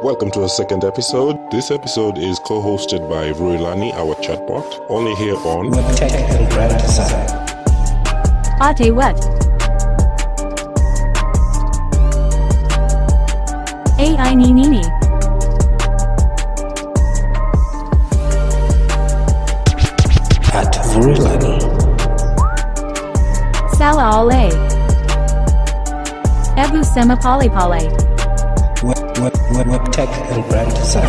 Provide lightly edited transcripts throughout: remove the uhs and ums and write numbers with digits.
Welcome to a second episode. This episode is co-hosted by Vurilani, our chatbot, only here on WebTech and Brand Design. Ate what? AI ni nini. At Vurilani. Sala ole. Ebu sema pale pale. WebTech and Brand Design.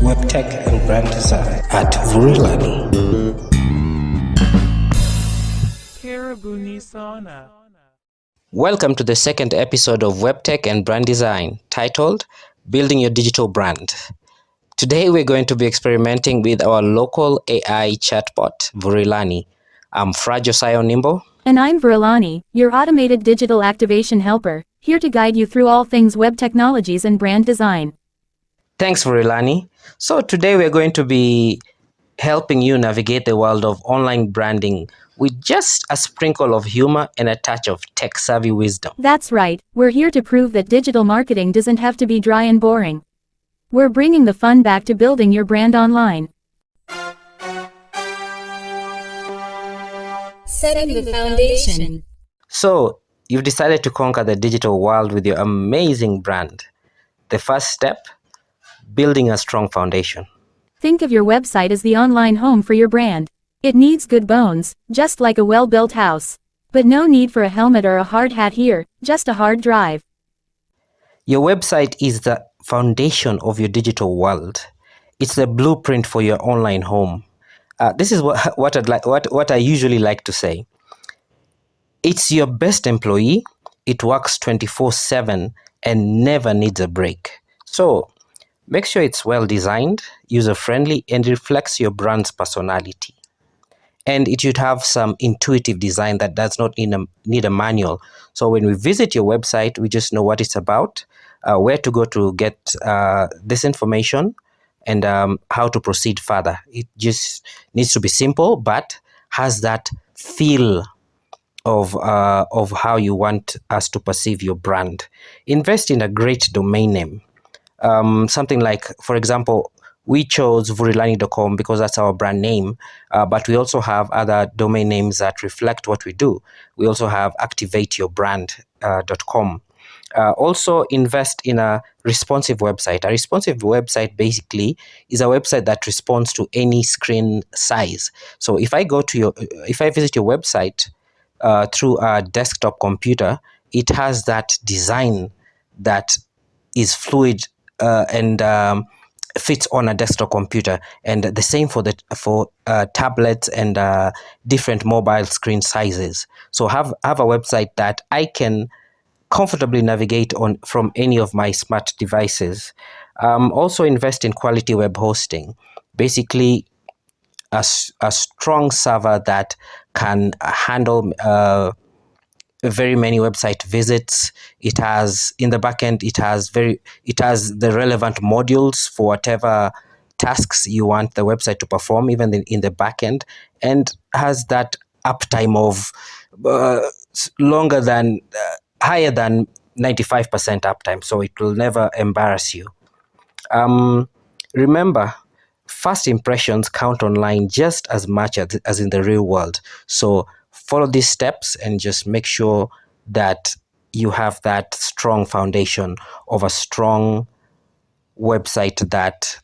WebTech and Brand Design at Vurilani. Karibuni Sana. Welcome to the second episode of WebTech and Brand Design, titled Building Your Digital Brand. Today we're going to be experimenting with our local AI chatbot, Vurilani. I'm Fra Josiah Nimbo. And I'm Vurilani, your automated digital activation helper, here to guide you through all things web technologies and brand design. Thanks, Vurilani. So today we're going to be helping you navigate the world of online branding with just a sprinkle of humor and a touch of tech-savvy wisdom. That's right, we're here to prove that digital marketing doesn't have to be dry and boring. We're bringing the fun back to building your brand online. Setting the foundation. So, you've decided to conquer the digital world with your amazing brand. The first step, building a strong foundation. Think of your website as the online home for your brand. It needs good bones, just like a well-built house. But no need for a helmet or a hard hat here, just a hard drive. Your website is the foundation of your digital world. It's the blueprint for your online home. This is what I usually like to say. It's your best employee. It works 24/7 and never needs a break. So make sure it's well designed, user-friendly, and reflects your brand's personality. And it should have some intuitive design that does not need a manual. So when we visit your website, we just know what it's about, where to go to get this information, and how to proceed further. It just needs to be simple, but has that feel of how you want us to perceive your brand. Invest in a great domain name. Something like, for example, we chose Vurilani.com because that's our brand name, but we also have other domain names that reflect what we do. We also have activateyourbrand.com. Also invest in a responsive website. A responsive website basically is a website that responds to any screen size. So if I visit your website through a desktop computer, it has that design that is fluid and fits on a desktop computer, and the same for tablets and different mobile screen sizes. So have a website that I can comfortably navigate on from any of my smart devices. Also invest in quality web hosting. Basically, a strong server that can handle very many website visits. It has in the backend. It has the relevant modules for whatever tasks you want the website to perform, even in the backend, and has that uptime of higher than 95% uptime. So it will never embarrass you. Remember, first impressions count online just as much as in the real world. So follow these steps and just make sure that you have that strong foundation of a strong website that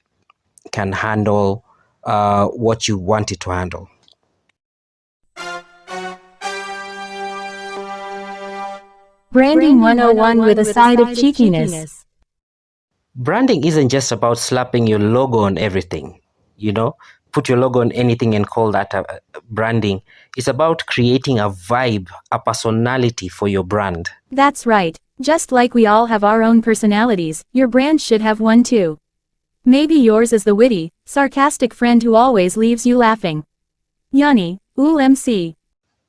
can handle what you want it to handle. Branding 101 with a side of cheekiness. Branding isn't just about slapping your logo on everything, put your logo on anything and call that branding. It's about creating a vibe, a personality for your brand. That's right. Just like we all have our own personalities, your brand should have one too. Maybe yours is the witty, sarcastic friend who always leaves you laughing. Yanni, MC.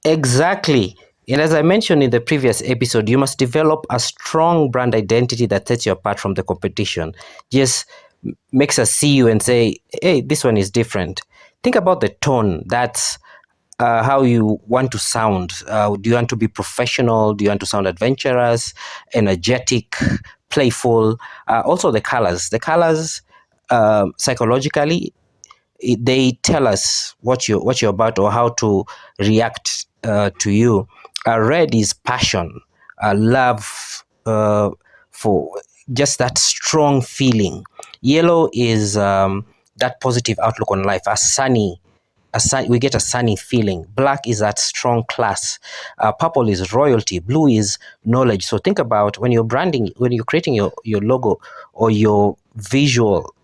Exactly. And as I mentioned in the previous episode, you must develop a strong brand identity that sets you apart from the competition. Just makes us see you and say, hey, this one is different. Think about the tone. That's how you want to sound. Do you want to be professional? Do you want to sound adventurous, energetic, playful? Also, the colors. The colors, psychologically, they tell us what you're about or how to react to you. Red is passion, love for just that strong feeling. Yellow is that positive outlook on life, we get a sunny feeling. Black is that strong class. Purple is royalty. Blue is knowledge. So think about when you're branding, when you're creating your logo or your visual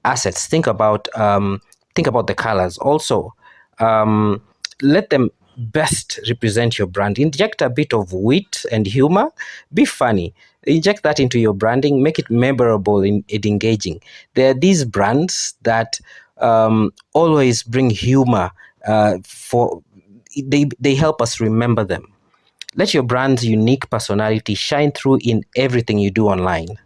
assets, think about the colors. Also, let them best represent your brand. Inject a bit of wit and humor. Be funny. Inject that into your branding. Make it memorable and engaging. There are these brands that always bring humor. They help us remember them. Let your brand's unique personality shine through in everything you do online.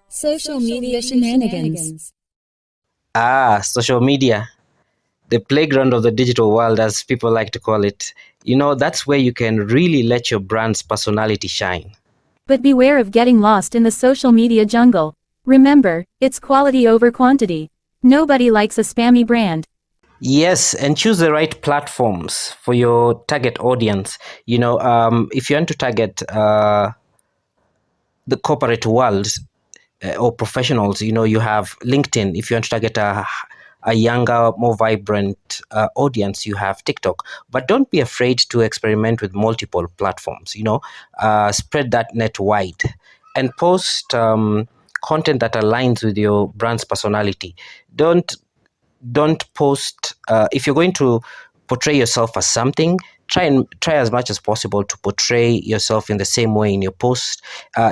Social media shenanigans. Social media, the playground of the digital world, as people like to call it. That's where you can really let your brand's personality shine. But beware of getting lost in the social media jungle. Remember, it's quality over quantity. Nobody likes a spammy brand. Yes, and choose the right platforms for your target audience. If you want to target the corporate world or professionals, you have LinkedIn. If you want to target a younger, more vibrant audience, you have TikTok. But don't be afraid to experiment with multiple platforms. Spread that net wide and post content that aligns with your brand's personality. Don't post if you're going to portray yourself as something. Try as much as possible to portray yourself in the same way in your post,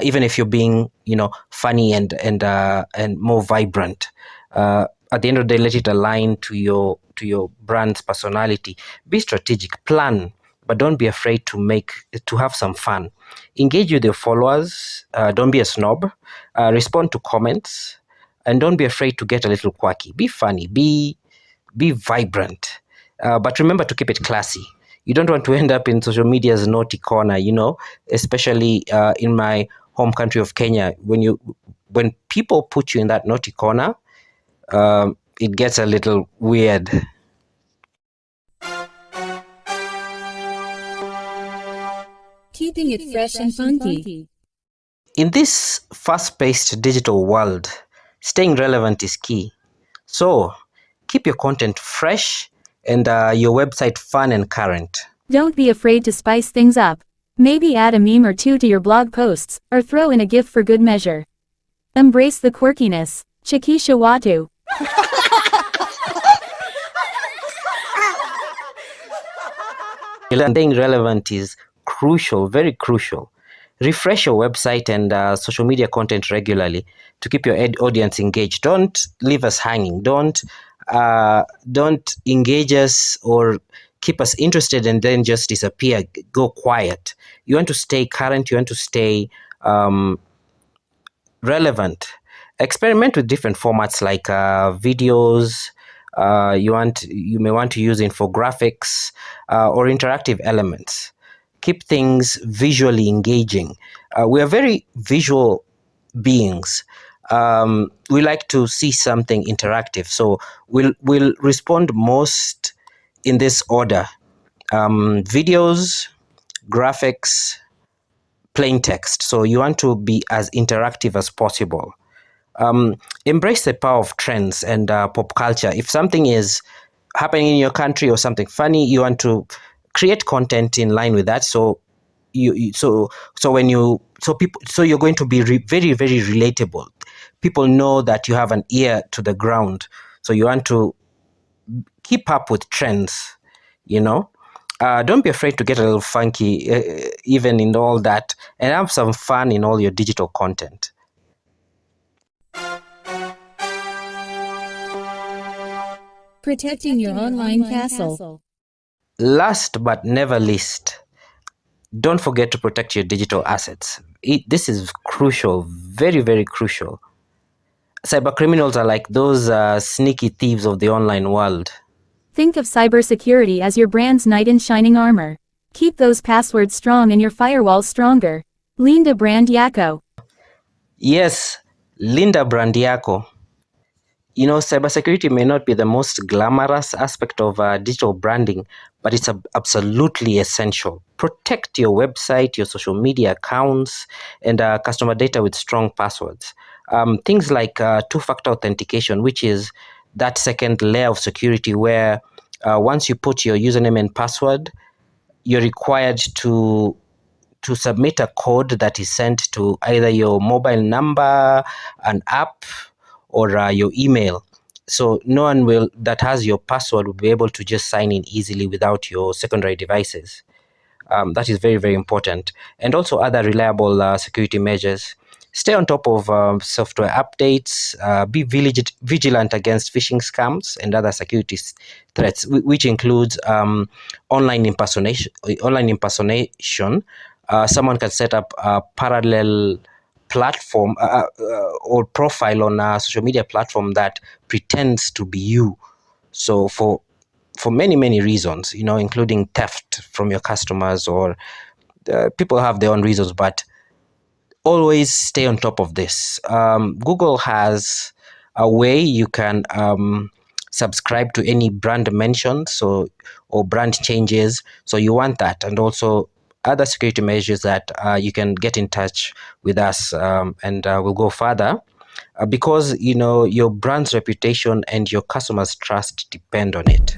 even if you're being funny and more vibrant. At the end of the day, let it align to your brand's personality. Be strategic, plan, but don't be afraid to have some fun. Engage with your followers. Don't be a snob. Respond to comments, and don't be afraid to get a little quirky. Be funny. Be vibrant. But remember to keep it classy. You don't want to end up in social media's naughty corner, especially in my home country of Kenya. When people put you in that naughty corner, it gets a little weird. Keeping it fresh and funky. In this fast-paced digital world, staying relevant is key. So, keep your content fresh and your website fun and current. Don't be afraid to spice things up. Maybe add a meme or two to your blog posts, or throw in a GIF for good measure. Embrace the quirkiness. Chikisha Watu. Staying relevant is crucial, very crucial. Refresh your website and social media content regularly to keep your audience engaged. Don't leave us hanging. Don't engage us or keep us interested and then just disappear, go quiet. You want to stay current. You want to stay relevant. Experiment with different formats like videos. You may want to use infographics or interactive elements. Keep things visually engaging. We are very visual beings. We like to see something interactive, so we'll respond most in this order: videos, graphics, plain text. So you want to be as interactive as possible. Embrace the power of trends and pop culture. If something is happening in your country or something funny, you want to create content in line with that. So you're going to be very, very relatable. People know that you have an ear to the ground. So you want to keep up with trends, Don't be afraid to get a little funky, even in all that, and have some fun in all your digital content. Protecting your online castle. Last but never least, don't forget to protect your digital assets. this is crucial, very, very crucial. Cybercriminals are like those sneaky thieves of the online world. Think of cybersecurity as your brand's knight in shining armor. Keep those passwords strong and your firewalls stronger. Linda Brand Yako. Yes, Linda Brand Yako. You know, cybersecurity may not be the most glamorous aspect of digital branding, but it's absolutely essential. Protect your website, your social media accounts, and customer data with strong passwords. Things like two-factor authentication, which is that second layer of security where once you put your username and password, you're required to submit a code that is sent to either your mobile number, an app, or your email. So no one that has your password will be able to just sign in easily without your secondary devices. That is very, very important. And also other reliable security measures. Stay on top of software updates. Be vigilant against phishing scams and other security threats, which includes online impersonation. Someone can set up a parallel platform or profile on a social media platform that pretends to be you. So for many, many reasons, you know, including theft from your customers, or people have their own reasons, but always stay on top of this. Google has a way you can subscribe to any brand mentions or brand changes. So you want that, and also other security measures that you can get in touch with us, and we'll go further, because you know your brand's reputation and your customers' trust depend on it.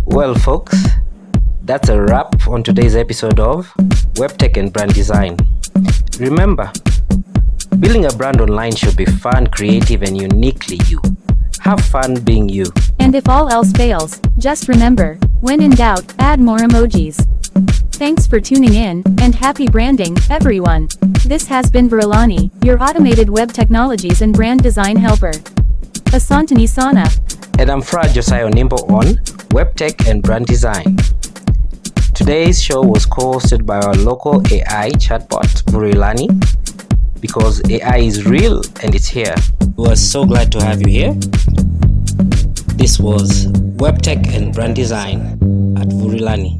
Well, folks, that's a wrap on today's episode of Web Tech and Brand Design. Remember, building a brand online should be fun, creative, and uniquely you. Have fun being you. And if all else fails, just remember, when in doubt, add more emojis. Thanks for tuning in, and happy branding, everyone. This has been Virilani, your automated web technologies and brand design helper. Asanteni sana. And I'm Fra Josiah Onimbo on Web Tech and Brand Design. Today's show was co-hosted by our local AI chatbot, Virilani, because AI is real and it's here. We are so glad to have you here. This was Web Tech and Brand Design at Virilani.